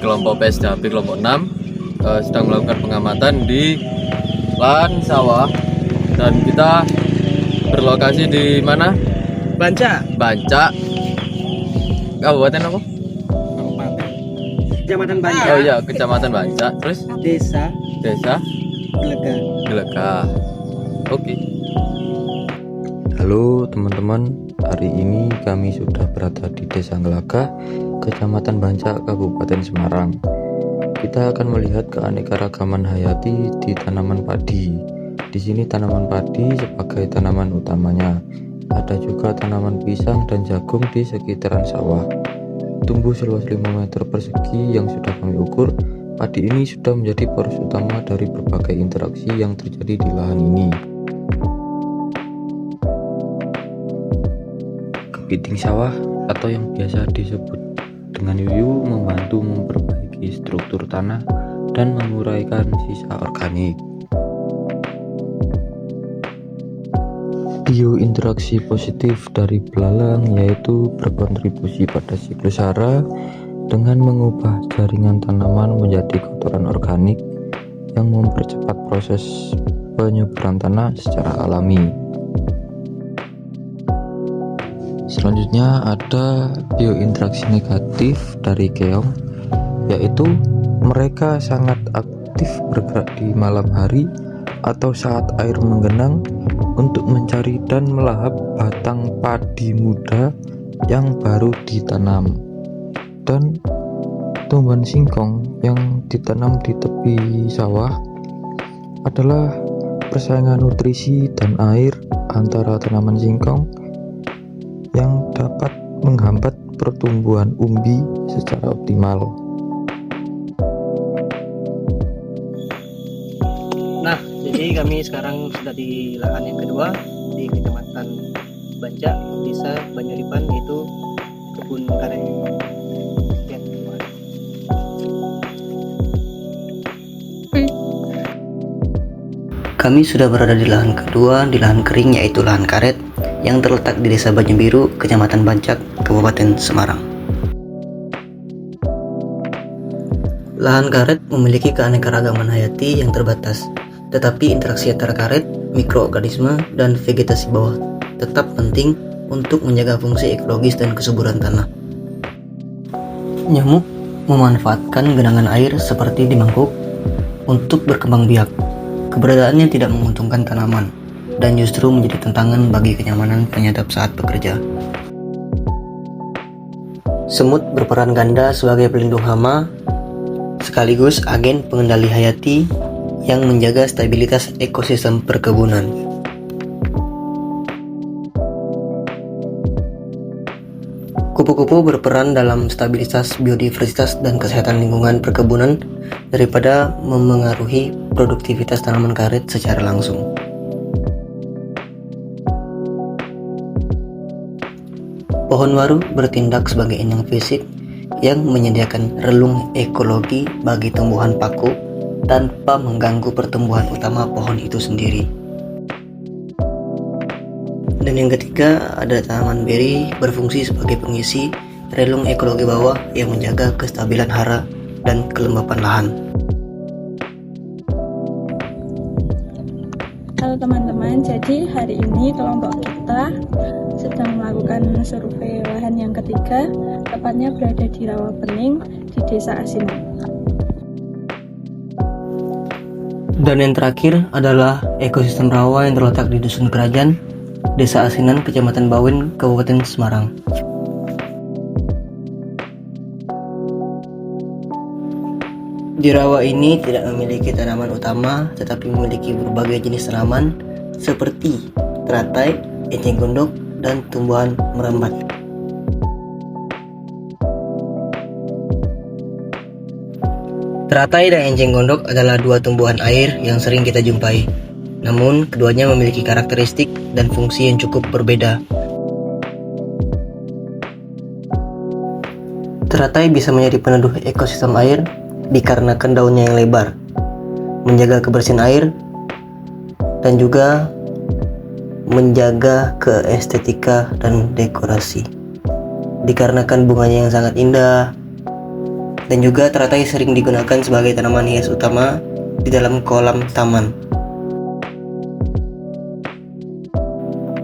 kelompok PSDAP kelompok 6 sedang melakukan pengamatan di lahan sawah, dan kita berlokasi di mana? Banca, Kabupaten apa? Kecamatan Banca. Oh iya, Kecamatan Banca. Terus Desa Gelega. Oke. Halo teman-teman, hari ini kami sudah berada di Desa Gelega, Kecamatan Banca, Kabupaten Semarang. Kita akan melihat keanekaragaman hayati di tanaman padi. Di sini tanaman padi sebagai tanaman utamanya. Ada juga tanaman pisang dan jagung di sekitaran sawah. Tumbuh seluas 5 meter persegi yang sudah kami ukur. Padi ini sudah menjadi poros utama dari berbagai interaksi yang terjadi di lahan ini. Kepiting sawah atau yang biasa disebut dengan yuyu membantu memperbaiki struktur tanah dan menguraikan sisa organik. Biointeraksi positif dari belalang yaitu berkontribusi pada siklus hara dengan mengubah jaringan tanaman menjadi kotoran organik yang mempercepat proses penyuburan tanah secara alami. Selanjutnya ada biointeraksi negatif dari keong, yaitu mereka sangat aktif bergerak di malam hari atau saat air menggenang untuk mencari dan melahap batang padi muda yang baru ditanam. Dan tumbuhan singkong yang ditanam di tepi sawah adalah persaingan nutrisi dan air antara tanaman singkong yang dapat menghambat pertumbuhan umbi secara optimal. Nah, jadi kami sekarang sudah di lahan yang kedua di Kecamatan Banca, Desa Banyuripan, yaitu kebun karet yang kedua. Kami sudah berada di lahan kedua, di lahan kering yaitu lahan karet yang terletak di Desa Banyu Kecamatan Bancak, Kabupaten Semarang. Lahan karet memiliki keanekaragaman hayati yang terbatas, tetapi interaksi antara karet, mikroorganisme, dan vegetasi bawah tetap penting untuk menjaga fungsi ekologis dan kesuburan tanah. Nyamuk memanfaatkan genangan air seperti di mangkuk untuk berkembang biak. Keberadaannya tidak menguntungkan tanaman dan justru menjadi tantangan bagi kenyamanan penyadap saat bekerja. Semut berperan ganda sebagai pelindung hama sekaligus agen pengendali hayati yang menjaga stabilitas ekosistem perkebunan. Kupu-kupu berperan dalam stabilitas biodiversitas dan kesehatan lingkungan perkebunan daripada memengaruhi produktivitas tanaman karet secara langsung. Pohon waru bertindak sebagai inang fisik yang menyediakan relung ekologi bagi tumbuhan paku tanpa mengganggu pertumbuhan utama pohon itu sendiri. Dan yang ketiga ada tanaman beri berfungsi sebagai pengisi relung ekologi bawah yang menjaga kestabilan hara dan kelembapan lahan. Halo teman-teman, jadi hari ini kelompok kita sedang melakukan survei lahan yang ketiga, tepatnya berada di Rawa Bening di Desa Asinan. Dan yang terakhir adalah ekosistem rawa yang terletak di Dusun Kerajaan, Desa Asinan, Kecamatan Bawin, Kabupaten Semarang. Di rawa ini tidak memiliki tanaman utama, tetapi memiliki berbagai jenis tanaman seperti teratai, enceng gondok, dan tumbuhan merambat. Teratai dan enceng gondok adalah dua tumbuhan air yang sering kita jumpai. Namun, keduanya memiliki karakteristik dan fungsi yang cukup berbeda. Teratai bisa menjadi peneduh ekosistem air dikarenakan daunnya yang lebar, menjaga kebersihan air, dan juga menjaga keestetika dan dekorasi. Dikarenakan bunganya yang sangat indah, Dan juga teratai sering digunakan sebagai tanaman hias utama di dalam kolam taman.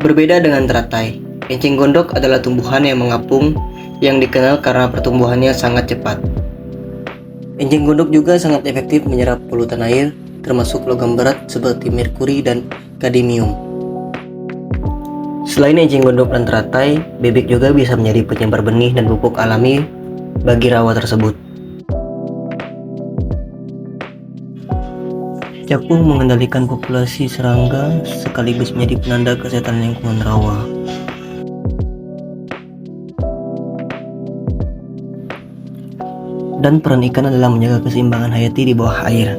Berbeda dengan teratai, enceng gondok adalah tumbuhan yang mengapung yang dikenal karena pertumbuhannya sangat cepat. Enceng gondok juga sangat efektif menyerap polutan air, termasuk logam berat seperti merkuri dan kadmium. Selain enceng gondok dan teratai, bebek juga bisa menjadi penyebar benih dan pupuk alami bagi rawa tersebut. Capung mengendalikan populasi serangga sekaligus menjadi penanda kesehatan lingkungan rawa. Dan peran ikan adalah menjaga keseimbangan hayati di bawah air.